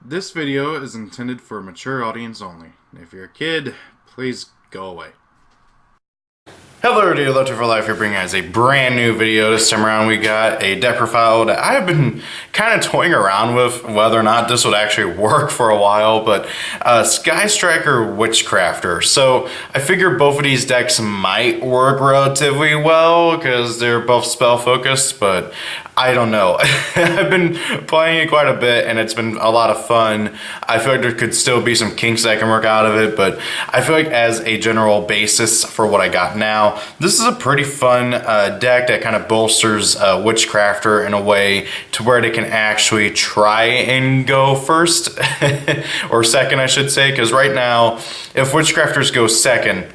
This video is intended for a mature audience only. If you're a kid, please go away. Hello, dear Letter for Life. Here bringing guys a brand new video. This time around we got a deck profile that I have been kind of toying around with whether or not this would actually work for a while, but Skystriker Witchcrafter. So I figure both of these decks might work relatively well because they're both spell focused, but I don't know. I've been playing it quite a bit and it's been a lot of fun. I feel like there could still be some kinks I can work out of it, but I feel like as a general basis for what I got now, this is a pretty fun deck that kind of bolsters Witchcrafter in a way to where they can actually try and go first, or second I should say, because right now if Witchcrafters go second,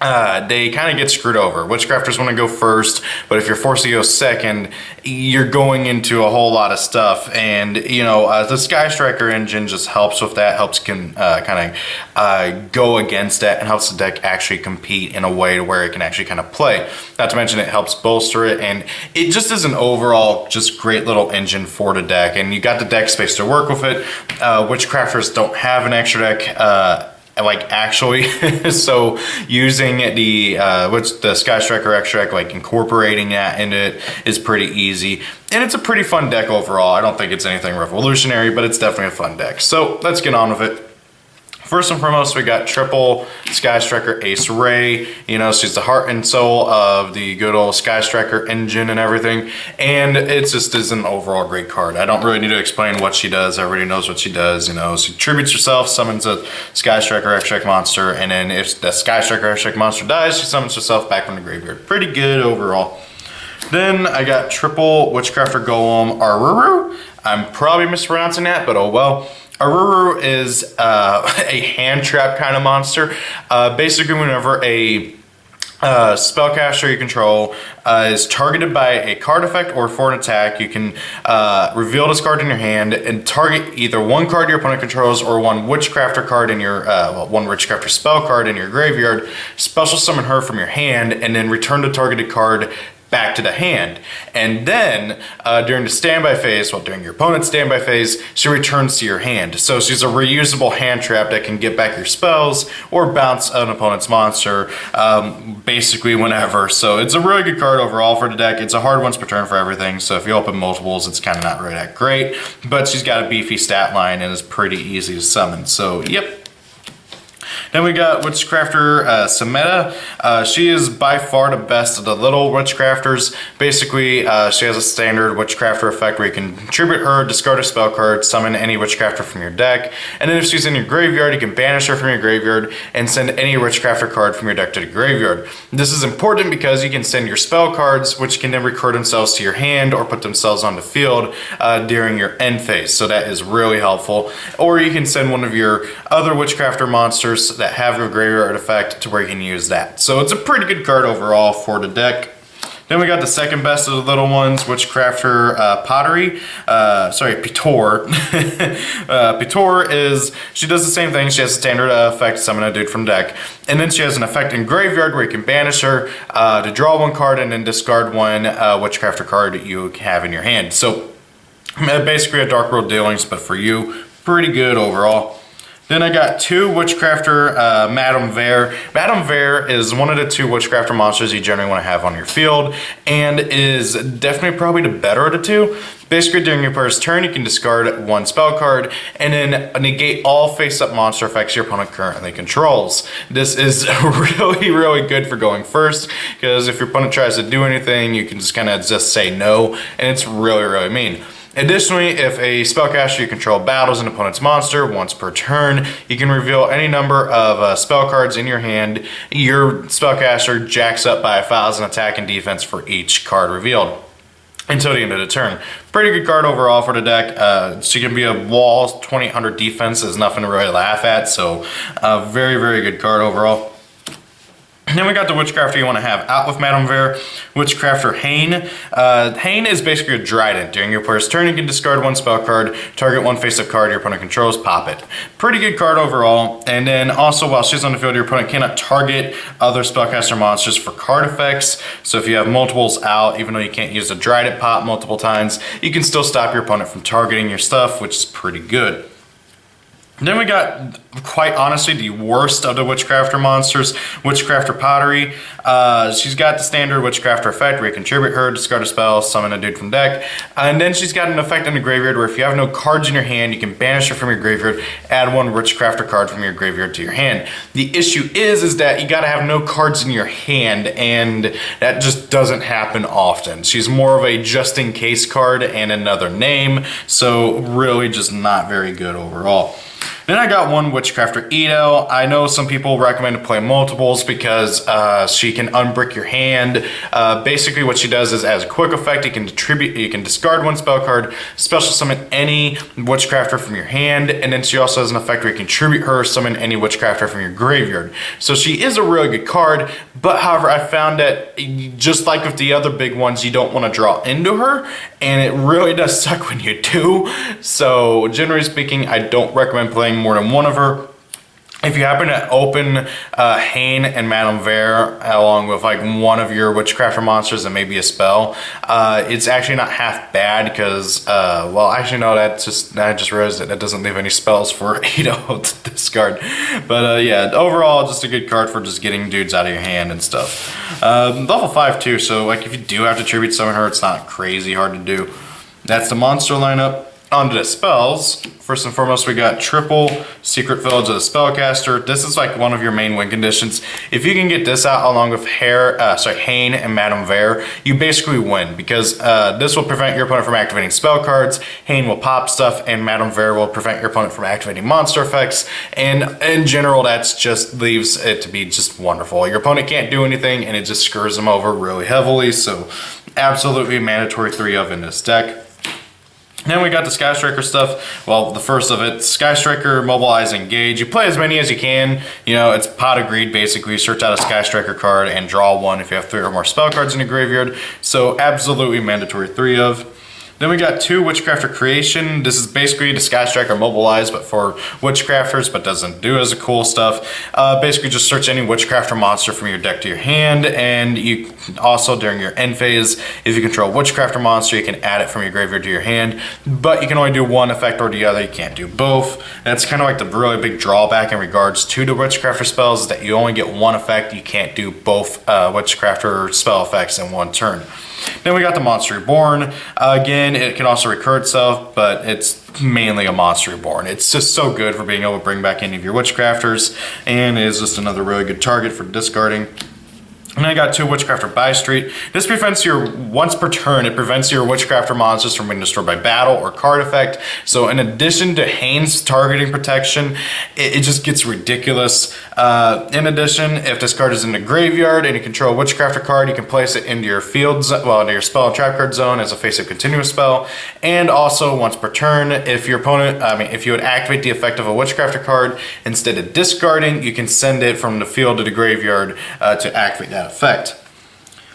they kind of get screwed over. Witchcrafters want to go first, but if you're forced to go second, you're going into a whole lot of stuff. And you know, the Skystriker engine just helps with that, helps can kind of go against that, and helps the deck actually compete in a way where it can actually kind of play. Not to mention it helps bolster it, and it just is an overall just great little engine for the deck. And you got the deck space to work with it. Witchcrafters don't have an extra deck. Like actually, so using the Skystriker extra deck, like incorporating that into it is pretty easy, and it's a pretty fun deck overall. I don't think it's anything revolutionary, but it's definitely a fun deck. So let's get on with it. First and foremost, we got triple Skystriker Ace Ray. You know, she's the heart and soul of the good old Skystriker engine and everything. And it just is an overall great card. I don't really need to explain what she does. Everybody knows what she does. You know, she tributes herself, summons a Skystriker extra deck monster, and then if the Skystriker extra deck monster dies, she summons herself back from the graveyard. Pretty good overall. Then I got triple Witchcrafter Golem Aruru. I'm probably mispronouncing that, but oh well. Aruru is a hand trap kind of monster. Basically, whenever a spellcaster you control is targeted by a card effect or for an attack, you can reveal this card in your hand and target either one card your opponent controls or one Witchcrafter card in your one Witchcrafter spell card in your graveyard. Special summon her from your hand and then return the targeted card back to the hand. And then during the standby phase, well, during your opponent's standby phase, she returns to your hand. So she's a reusable hand trap that can get back your spells or bounce an opponent's monster basically whenever. So it's a really good card overall for the deck. It's a hard once per turn for everything, so if you open multiples, it's kind of not really that great, but she's got a beefy stat line and is pretty easy to summon. So yep. Then we got Witchcrafter Sameta. She is by far the best of the little Witchcrafters. Basically, she has a standard Witchcrafter effect where you can tribute her, discard a spell card, summon any Witchcrafter from your deck, and then if she's in your graveyard, you can banish her from your graveyard and send any Witchcrafter card from your deck to the graveyard. This is important because you can send your spell cards, which can then record themselves to your hand or put themselves on the field during your end phase, so that is really helpful. Or you can send one of your other Witchcrafter monsters that have a graveyard effect to where you can use that. So it's a pretty good card overall for the deck. Then we got the second best of the little ones, Witchcrafter Pitor. Pitor is, she does the same thing. She has a standard effect, summon a dude from deck. And then she has an effect in graveyard where you can banish her to draw one card and then discard one Witchcrafter card that you have in your hand. So basically a Dark World Dealings, but for you, pretty good overall. Then I got two Witchcrafter Madame Vare. Madame Vare is one of the two Witchcrafter monsters you generally want to have on your field, and is definitely probably the better of the two. Basically, during your player's turn, you can discard one spell card, and then negate all face-up monster effects your opponent currently controls. This is really, really good for going first, because if your opponent tries to do anything, you can just kind of just say no, and it's really, really mean. Additionally, if a spellcaster you control battles an opponent's monster once per turn, you can reveal any number of spell cards in your hand. Your spellcaster jacks up by 1,000 attack and defense for each card revealed until the end of the turn. Pretty good card overall for the deck. She can be a wall, 2,800 defense is nothing to really laugh at, so very, very good card overall. Then we got the Witchcrafter you want to have out with Madame Vare, Witchcrafter Hane. Hane is basically a Trident. During your player's turn, you can discard one spell card, target one face-up card your opponent controls, pop it. Pretty good card overall. And then also, while she's on the field, your opponent cannot target other spellcaster monsters for card effects. So if you have multiples out, even though you can't use the Trident pop multiple times, you can still stop your opponent from targeting your stuff, which is pretty good. Then we got, quite honestly, the worst of the Witchcrafter monsters, Witchcrafter Pottery. She's got the standard Witchcrafter effect where you can tribute her, discard a spell, summon a dude from deck. And then she's got an effect in the graveyard where if you have no cards in your hand, you can banish her from your graveyard, add one Witchcrafter card from your graveyard to your hand. The issue is that you gotta have no cards in your hand, and that just doesn't happen often. She's more of a just-in-case card and another name, so really just not very good overall. Then I got one Witchcrafter Edo. I know some people recommend to play multiples because she can unbrick your hand. Basically what she does is as a quick effect, you can discard one spell card, special summon any Witchcrafter from your hand, and then she also has an effect where you can tribute her, summon any Witchcrafter from your graveyard. So she is a really good card, but however, I found that just like with the other big ones, you don't want to draw into her, and it really does suck when you do. So generally speaking, I don't recommend playing more than one of her. If you happen to open Hain and Madame Vare along with like one of your Witchcrafter monsters and maybe a spell, it's actually not half bad because, well, actually no, I just realized that doesn't leave any spells for Edo to discard. But yeah, overall, just a good card for just getting dudes out of your hand and stuff. Level 5 too, so like if you do have to tribute summon her, it's not crazy hard to do. That's the monster lineup. Onto the spells. First and foremost, we got triple Secret Village of the Spellcaster. This is like one of your main win conditions. If you can get this out along with Hain and Madame Vare, you basically win because this will prevent your opponent from activating spell cards, Hain will pop stuff, and Madame Vare will prevent your opponent from activating monster effects. And in general, that's just leaves it to be just wonderful. Your opponent can't do anything and it just screws them over really heavily. So absolutely mandatory 3 of in this deck. Then we got the Sky Striker stuff. Well, the first of it, Sky Striker, Mobilize, Engage. You play as many as you can. You know, it's pot of greed, basically. You search out a Sky Striker card and draw one if you have 3 or more spell cards in your graveyard. So absolutely mandatory 3 of. Then we got 2 Witchcrafter Creation. This is basically the Sky Striker Mobilize, but for Witchcrafters, but doesn't do as cool stuff. Basically just search any Witchcrafter monster from your deck to your hand, and you also, during your end phase, if you control a Witchcrafter monster, you can add it from your graveyard to your hand, but you can only do one effect or the other, you can't do both. That's kind of like the really big drawback in regards to the Witchcrafter spells, is that you only get one effect, you can't do both Witchcrafter spell effects in one turn. Then we got the Monster Reborn. Again, it can also recur itself, but it's mainly a Monster Reborn. It's just so good for being able to bring back any of your Witchcrafters, and it is just another really good target for discarding. And I got 2 Witchcrafter Buy Street. This prevents your, once per turn, it prevents your Witchcrafter monsters from being destroyed by battle or card effect. So in addition to Hain's targeting protection, it just gets ridiculous. In addition, if this card is in the graveyard and you control a Witchcrafter card, you can place it into your field, well, into your spell and trap card zone as a face-up continuous spell. And also, once per turn, if your opponent, if you would activate the effect of a Witchcrafter card, instead of discarding, you can send it from the field to the graveyard to activate that effect.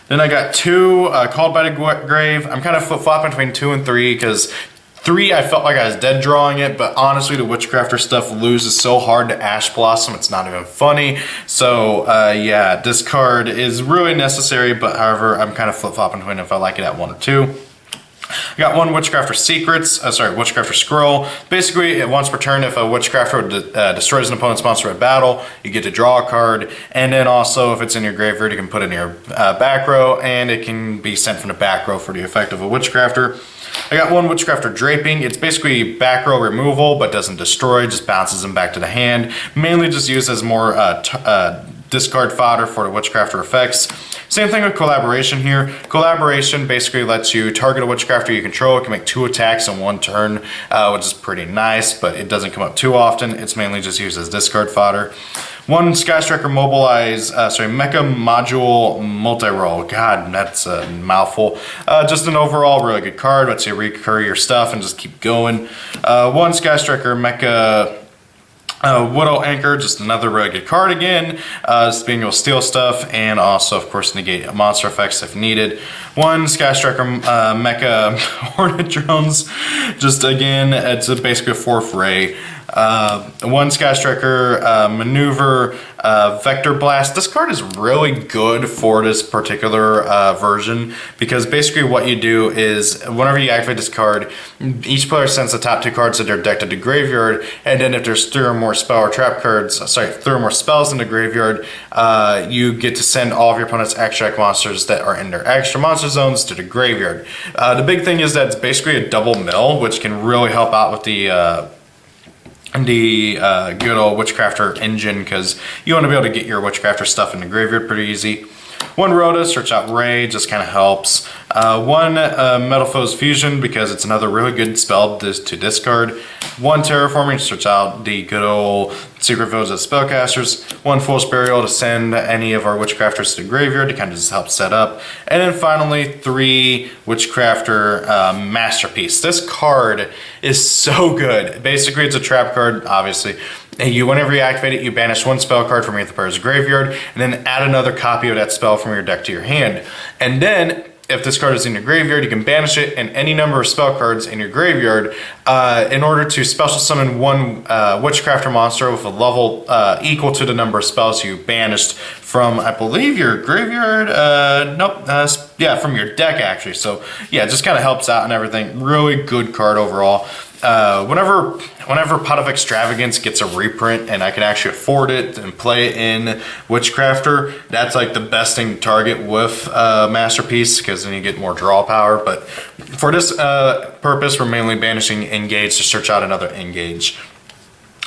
Then I got 2 Called by the Grave. I'm kind of flip-flopping between 2 and 3 because 3 I felt like I was dead drawing it, but honestly the Witchcrafter stuff loses so hard to Ash Blossom it's not even funny. So yeah, this card is really necessary, but however I'm kind of flip-flopping between if I like it at 1 or 2. I got 1 Witchcrafter Secrets, Witchcrafter Scroll. Basically, once per turn, if a Witchcrafter destroys an opponent's monster at battle, you get to draw a card. And then also, if it's in your graveyard, you can put it in your back row, and it can be sent from the back row for the effect of a Witchcrafter. I got 1 Witchcrafter Draping. It's basically back row removal, but doesn't destroy, just bounces them back to the hand. Mainly just used as more discard fodder for the Witchcrafter effects. Same thing with Collaboration here. Collaboration basically lets you target a Witchcrafter you control. It can make 2 attacks in 1 turn, which is pretty nice, but it doesn't come up too often. It's mainly just used as discard fodder. 1 Sky Striker Mobilize, Mecha Module Multi-Roll. God, that's a mouthful. Just an overall really good card. Lets you recur your stuff and just keep going. 1 Sky Striker Mecha Widow Anchor, just another really good card again. Just being able to steal stuff and also, of course, negate monster effects if needed. 1 Sky Striker Mecha Hornet Drones. Just again, it's basically a 4th ray. One Sky Striker Maneuver Vector Blast. This card is really good for this particular version, because basically what you do is whenever you activate this card, each player sends the top 2 cards of their deck to the graveyard, and then if there's 3 or more spell or trap cards, 3 or more spells in the graveyard, you get to send all of your opponent's extra monsters that are in their extra monster zones to the graveyard. The big thing is that it's basically a double mill, which can really help out with the good old Witchcrafter engine, because you want to be able to get your Witchcrafter stuff in the graveyard pretty easy. One Rhoda, search out Rage, just kind of helps. One Metal Foes Fusion, because it's another really good spell to discard. One Terraforming, search out the good old Secret Foes of Spellcasters. One Fool's Burial to send any of our Witchcrafters to the graveyard to kind of just help set up. And then finally, 3 Witchcrafter Masterpiece. This card is so good. Basically, it's a trap card, obviously. Whenever you activate it, you banish 1 spell card from your player's graveyard, and then add another copy of that spell from your deck to your hand. And then, if this card is in your graveyard, you can banish it and any number of spell cards in your graveyard in order to special summon 1 Witchcrafter monster with a level equal to the number of spells you banished from, I believe, your graveyard. Yeah, from your deck actually. So yeah, it just kind of helps out and everything. Really good card overall. Whenever Pot of Extravagance gets a reprint and I can actually afford it and play it in Witchcrafter, that's like the best thing to target with Masterpiece, because then you get more draw power. But for this purpose, we're mainly banishing Engage to search out another Engage.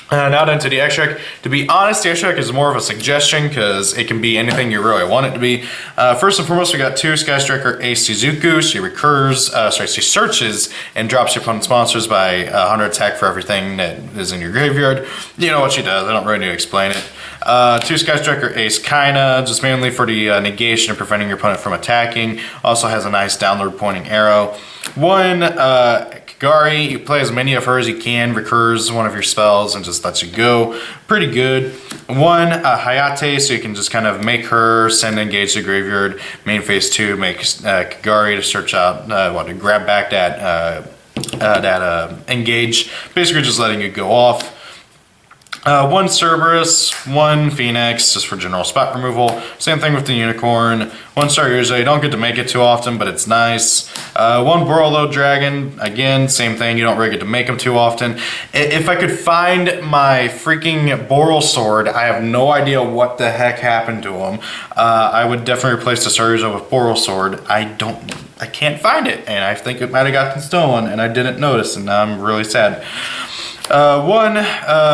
Now then to the extract. To be honest, the extract is more of a suggestion, because it can be anything you really want it to be. First and foremost, we got 2 Sky Striker Ace Shizuku. She searches and drops your opponent's monsters by 100 attack for everything that is in your graveyard. You know what she does, I don't really need to explain it. 2 Sky Striker Ace Kaina, just mainly for the negation and preventing your opponent from attacking. Also has a nice downward pointing arrow. 1 Kagari, you play as many of her as you can, recurs one of your spells and just lets you go. Pretty good. 1 Hayate, so you can just kind of make her send Engage to the graveyard. Main phase 2, make Kagari to search out, to grab back that Engage. Basically just letting you go off. 1 Cerberus, 1 Phoenix, just for general spot removal. Same thing with the Unicorn. 1 Staryuja, you don't get to make it too often, but it's nice. 1 Borolo Dragon, again, same thing, you don't really get to make them too often. If I could find my freaking Boral Sword, I have no idea what the heck happened to him. I would definitely replace the Staryuja with Boral Sword. I can't find it, and I think it might have gotten stolen, and I didn't notice, and now I'm really sad. 1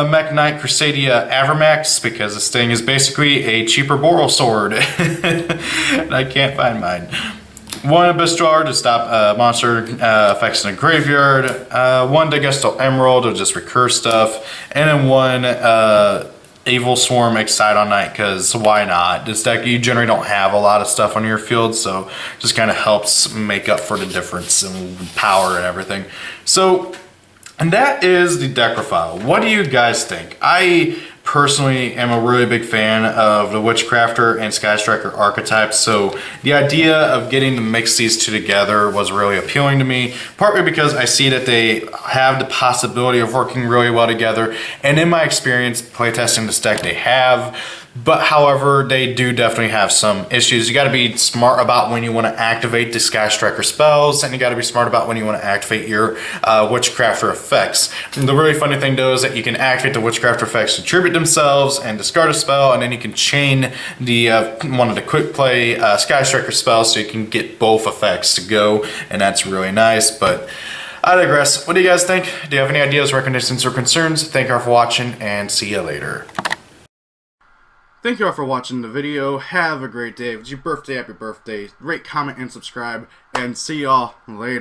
Mech Knight Crusadia Avermax, because this thing is basically a cheaper Boral Sword. And I can't find mine. 1 Abyss Drawer to stop monster effects in the graveyard. 1 Dagusto Emerald to just recur stuff. And then 1 Evil Swarm Excite on Night, because why not? This deck, you generally don't have a lot of stuff on your field, so just kind of helps make up for the difference in power and everything. So, and that is the deck profile. What do you guys think? I personally am a really big fan of the Witchcrafter and Sky Striker archetypes, so the idea of getting to mix these 2 together was really appealing to me, partly because I see that they have the possibility of working really well together, and in my experience playtesting this deck, they have. But however, they do definitely have some issues. You got to be smart about when you want to activate the Sky Striker spells, and you got to be smart about when you want to activate your Witchcrafter effects. And the really funny thing though is that you can activate the Witchcrafter effects to tribute themselves and discard a spell, and then you can chain the one of the quick play Sky Striker spells, so you can get both effects to go, and that's really nice. But I digress. What do you guys think? Do you have any ideas, recommendations, or concerns? Thank you all for watching, and see you later. Thank you all for watching the video. Have a great day. If it's your birthday, happy birthday. Rate, comment, and subscribe. And see y'all later.